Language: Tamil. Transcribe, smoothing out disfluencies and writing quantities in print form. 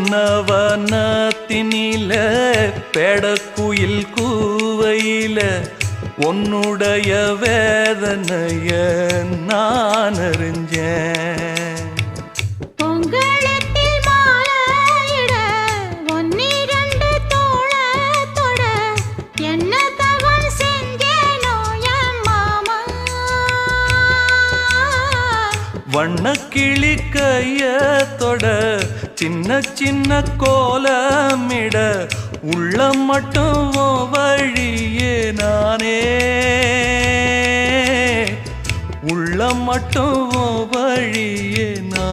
உன்னவனத்தினில பெடக்குயில் கூவையில உன்னுடைய வேதனைய நான் அறிஞ்சேன். பொங்கலத்தில் மாலையிட ஒன்னிரண்டு தோளத்தொட என்ன தவம் செஞ்சேனோ என் மாமா. வண்ணக்கிளி கையத்தொட சின்ன சின்ன கோலமிட உள்ளம் மட்டும் வழியே நானே, உள்ளம் மட்டும் வழியே நான்.